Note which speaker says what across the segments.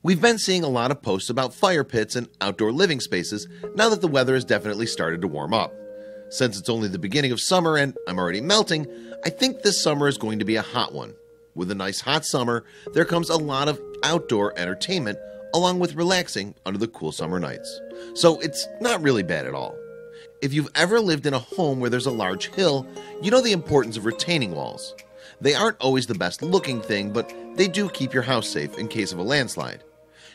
Speaker 1: We've been seeing a lot of posts about fire pits and outdoor living spaces now that the weather has definitely started to warm up. Since it's only the beginning of summer and I'm already melting, I think this summer is going to be a hot one. With a nice hot summer, there comes a lot of outdoor entertainment along with relaxing under the cool summer nights. So it's not really bad at all. If you've ever lived in a home where there's a large hill, you know the importance of retaining walls. They aren't always the best looking thing, but they do keep your house safe in case of a landslide.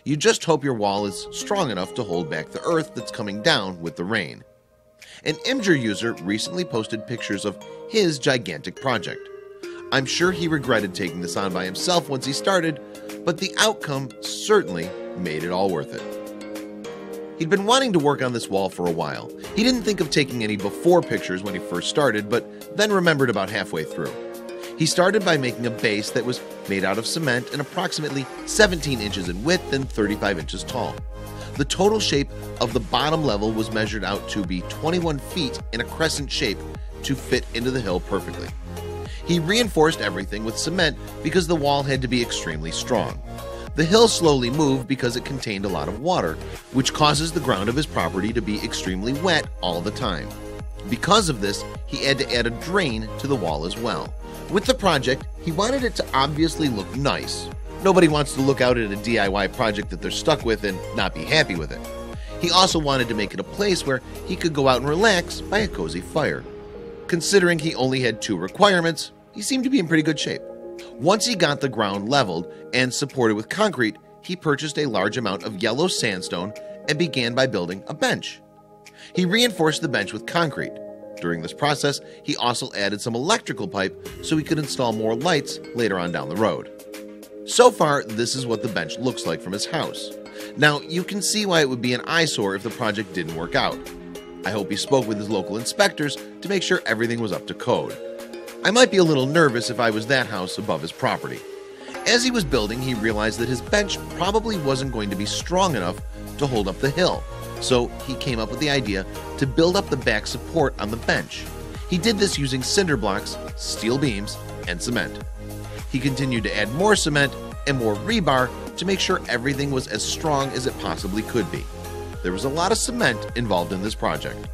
Speaker 1: You just hope your wall is strong enough to hold back the earth that's coming down with the rain. An Imgur user recently posted pictures of his gigantic project. I'm sure he regretted taking this on by himself once he started, but the outcome certainly made it all worth it. He'd been wanting to work on this wall for a while. He didn't think of taking any before pictures when he first started, but then remembered about halfway through. He started by making a base that was made out of cement and approximately 17 inches in width and 35 inches tall. The total shape of the bottom level was measured out to be 21 feet in a crescent shape to fit into the hill perfectly. He reinforced everything with cement because the wall had to be extremely strong. The hill slowly moved because it contained a lot of water, which causes the ground of his property to be extremely wet all the time. Because of this, he had to add a drain to the wall as well. With the project, he wanted it to obviously look nice. Nobody wants to look out at a DIY project that they're stuck with and not be happy with it. He also wanted to make it a place where he could go out and relax by a cozy fire. Considering he only had 2 requirements, he seemed to be in pretty good shape. Once he got the ground leveled and supported with concrete, he purchased a large amount of yellow sandstone and began by building a bench. He reinforced the bench with concrete. During this process, he also added some electrical pipe so he could install more lights later on down the road. So far, this is what the bench looks like from his house. Now, you can see why it would be an eyesore if the project didn't work out. I hope he spoke with his local inspectors to make sure everything was up to code. I might be a little nervous if I was that house above his property. As he was building, he realized that his bench probably wasn't going to be strong enough to hold up the hill. So he came up with the idea to build up the back support on the bench. He did this using cinder blocks, steel beams, and cement. He continued to add more cement and more rebar to make sure everything was as strong as it possibly could be. There was a lot of cement involved in this project.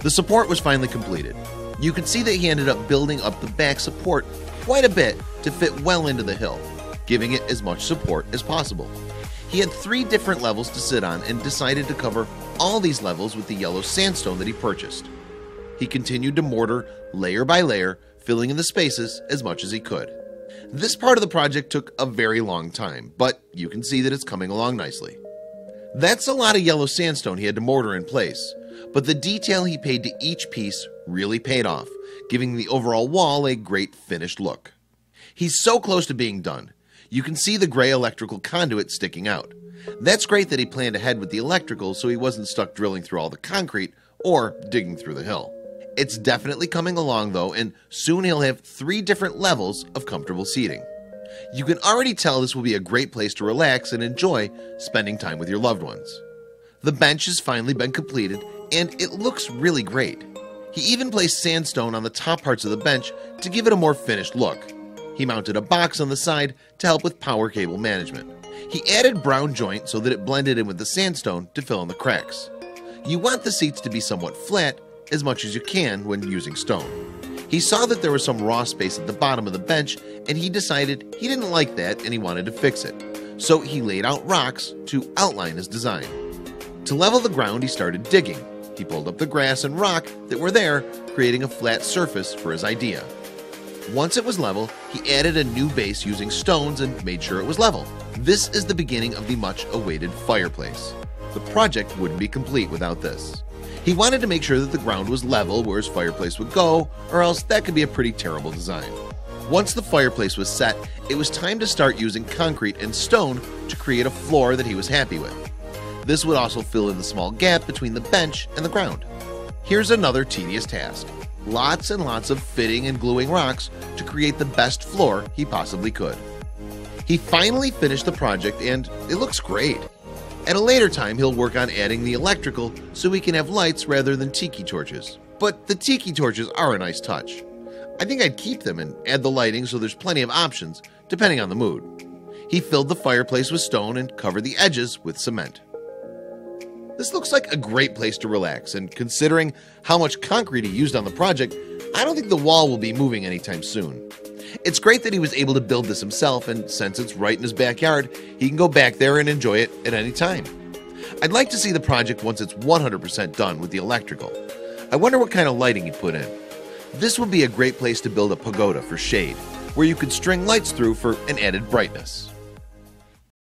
Speaker 1: The support was finally completed. You could see that he ended up building up the back support quite a bit to fit well into the hill, giving it as much support as possible. He had 3 different levels to sit on and decided to cover all these levels with the yellow sandstone that he purchased. He continued to mortar layer by layer, filling in the spaces as much as he could. This part of the project took a very long time, but you can see that it's coming along nicely. That's a lot of yellow sandstone he had to mortar in place, but the detail he paid to each piece really paid off, giving the overall wall a great finished look. He's so close to being done. You can see the gray electrical conduit sticking out. That's great that he planned ahead with the electrical so he wasn't stuck drilling through all the concrete or digging through the hill. It's definitely coming along though, and soon he'll have 3 different levels of comfortable seating. You can already tell this will be a great place to relax and enjoy spending time with your loved ones. The bench has finally been completed and it looks really great. He even placed sandstone on the top parts of the bench to give it a more finished look. He mounted a box on the side to help with power cable management. He added brown joint so that it blended in with the sandstone to fill in the cracks. You want the seats to be somewhat flat as much as you can when using stone. He saw that there was some raw space at the bottom of the bench and he decided he didn't like that and he wanted to fix it. So he laid out rocks to outline his design. To level the ground, he started digging. He pulled up the grass and rock that were there, creating a flat surface for his idea. Once it was level, he added a new base using stones and made sure it was level. This is the beginning of the much-awaited fireplace. The project wouldn't be complete without this. He wanted to make sure that the ground was level where his fireplace would go, or else that could be a pretty terrible design. Once the fireplace was set, it was time to start using concrete and stone to create a floor that he was happy with. This would also fill in the small gap between the bench and the ground. Here's another tedious task. Lots and lots of fitting and gluing rocks to create the best floor he possibly could. He finally finished the project and it looks great. At a later time, he'll work on adding the electrical so we can have lights rather than tiki torches. But the tiki torches are a nice touch. I think I'd keep them and add the lighting so there's plenty of options depending on the mood. he filled the fireplace with stone and covered the edges with cement. This looks like a great place to relax, and considering how much concrete he used on the project, I don't think the wall will be moving anytime soon. It's great that he was able to build this himself, and since it's right in his backyard, he can go back there and enjoy it at any time. I'd like to see the project once it's 100% done with the electrical. I wonder what kind of lighting he put in. This would be a great place to build a pagoda for shade, where you could string lights through for an added brightness.